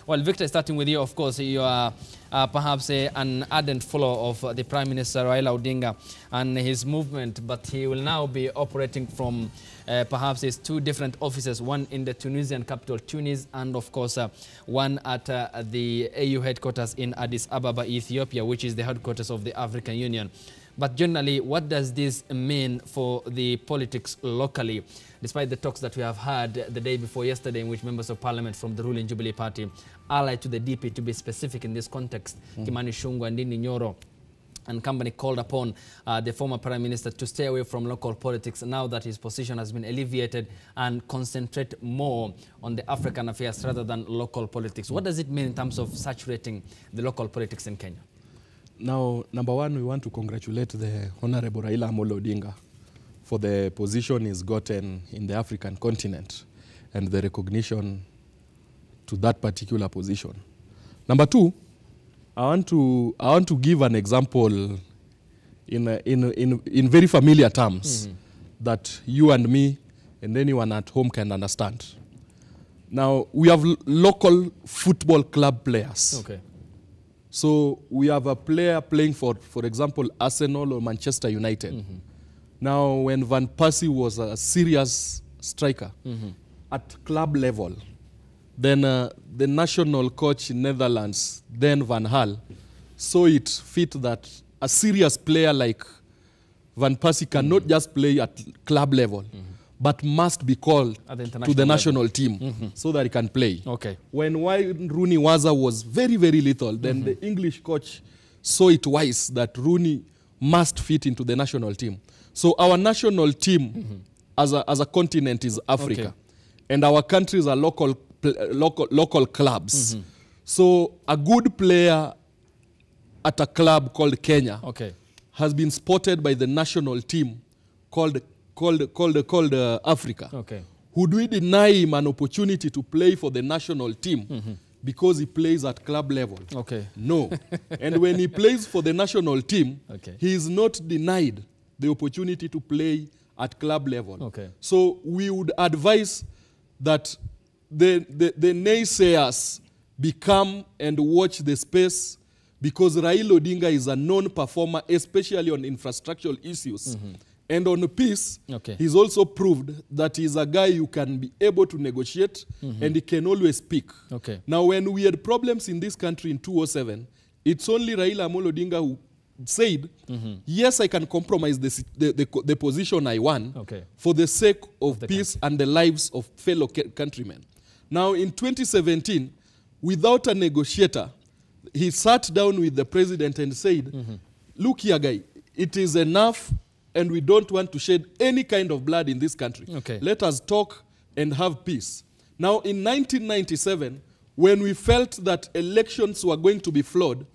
Well, Victor, starting with you, of course, you are perhaps an ardent follower of the Prime Minister Raila Odinga and his movement, but he will now be operating from perhaps his two different offices, one in the Tunisian capital, Tunis, and of course one at the AU headquarters in Addis Ababa, Ethiopia, which is the headquarters of the African Union. But generally, what does this mean for the politics locally, despite the talks that we have had the day before yesterday in which members of parliament from the ruling Jubilee Party, allied to the DP, to be specific in this context, Kimani Ichung'wah and Ndindi Nyoro and company, called upon the former Prime Minister to stay away from local politics now that his position has been alleviated and concentrate more on the African affairs rather than local politics. What does it mean in terms of saturating the local politics in Kenya? Now, number one, we want to congratulate the Honorable Raila Odinga for the position he's gotten in the African continent and the recognition to that particular position. Number two, I want to give an example in very familiar terms that you and me and anyone at home can understand. Now, we have local football club players. Okay. So we have a player playing for example, Arsenal or Manchester United. Now, when Van Persie was a serious striker at club level, then the national coach in Netherlands, then Van Gaal, saw it fit that a serious player like Van Persie cannot just play at club level, but must be called to the national team so that he can play. Okay. When Rooney Waza was very, very little, then the English coach saw it wise that Rooney must fit into the national team. So our national team as a continent is Africa. Okay. And our countries are local clubs. So a good player at a club called Kenya has been spotted by the national team called Africa. Okay. Would we deny him an opportunity to play for the national team because he plays at club level? Okay. No. And when he plays for the national team, he is not denied the opportunity to play at club level. Okay. So we would advise that the naysayers become and watch the space, because Raila Odinga is a known performer, especially on infrastructural issues. And on peace, he's also proved that he's a guy you can be able to negotiate and he can always speak. Now, when we had problems in this country in 2007, it's only Raila Odinga who said, yes, I can compromise the position I won for the sake of peace and the lives of fellow countrymen. Now, in 2017, without a negotiator, he sat down with the president and said, look here, guy, it is enough, and we don't want to shed any kind of blood in this country. Let us talk and have peace. Now, in 1997, when we felt that elections were going to be flawed,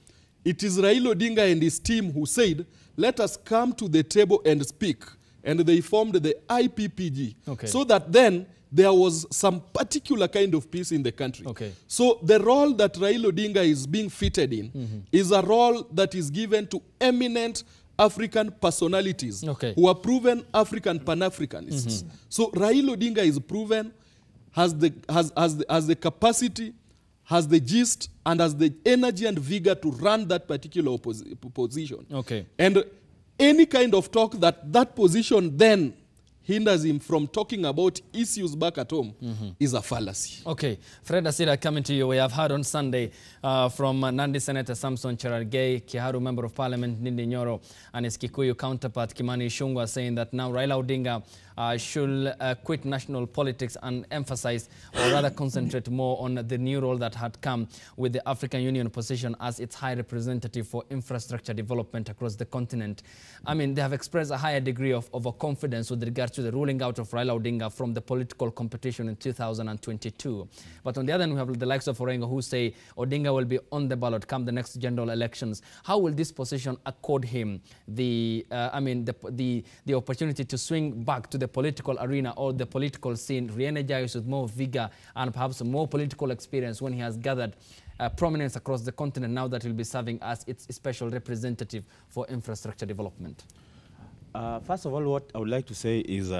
it is Raila Odinga and his team who said, let us come to the table and speak. And they formed the IPPG. So that then there was some particular kind of peace in the country. So the role that Raila Odinga is being fitted in is a role that is given to eminent African personalities who are proven African Pan-Africanists. So Raila Odinga is proven, has the capacity, has the gist, and has the energy and vigor to run that particular position. And any kind of talk that position then hinders him from talking about issues back at home is a fallacy. Okay. Fred Asira, coming to you. We have heard on Sunday from Nandi Senator Samson Cherargei, Kiharu Member of Parliament Ndindi Nyoro, and his Kikuyu counterpart Kimani Ichung'wah saying that now Raila Odinga should quit national politics and emphasize, or rather concentrate more on the new role that had come with the African Union position as its high representative for infrastructure development across the continent. I mean, they have expressed a higher degree of confidence with regards to the ruling out of Raila Odinga from the political competition in 2022. But on the other hand, we have the likes of Orengo who say Odinga will be on the ballot come the next general elections. How will this position accord him the opportunity to swing back to the political arena or the political scene, re-energized with more vigor and perhaps more political experience when he has gathered prominence across the continent now that he'll be serving as its special representative for infrastructure development? First of all, what I would like to say is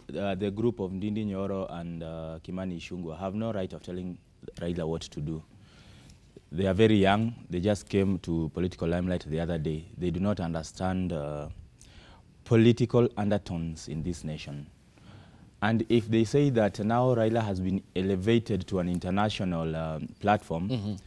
the group of Ndindi Nyoro and Kimani Ichung'wah have no right of telling Raila what to do. They are very young. They just came to political limelight the other day. They do not understand political undertones in this nation. And if they say that now Raila has been elevated to an international platform,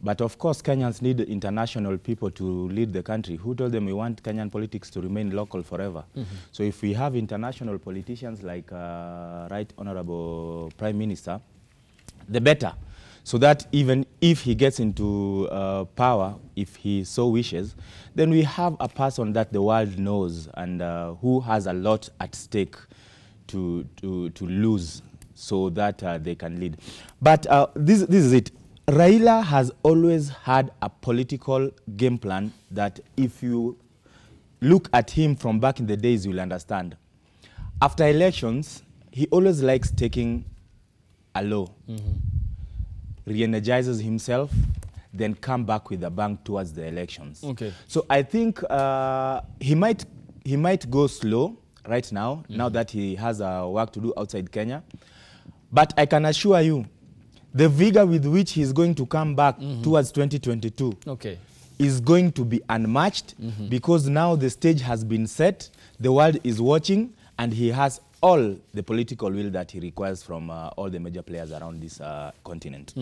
but of course Kenyans need international people to lead the country. Who told them we want Kenyan politics to remain local forever? So if we have international politicians like Right Honorable Prime Minister, the better. So that even if he gets into power, if he so wishes, then we have a person that the world knows and who has a lot at stake to lose so that they can lead. But this is it. Raila has always had a political game plan that if you look at him from back in the days, you'll understand. After elections, he always likes taking a low, re-energizes himself, then come back with a bang towards the elections. Okay. So I think he might go slow right now, now that he has work to do outside Kenya. But I can assure you, the vigor with which he's going to come back towards 2022 is going to be unmatched because now the stage has been set, the world is watching, and he has all the political will that he requires from all the major players around this continent.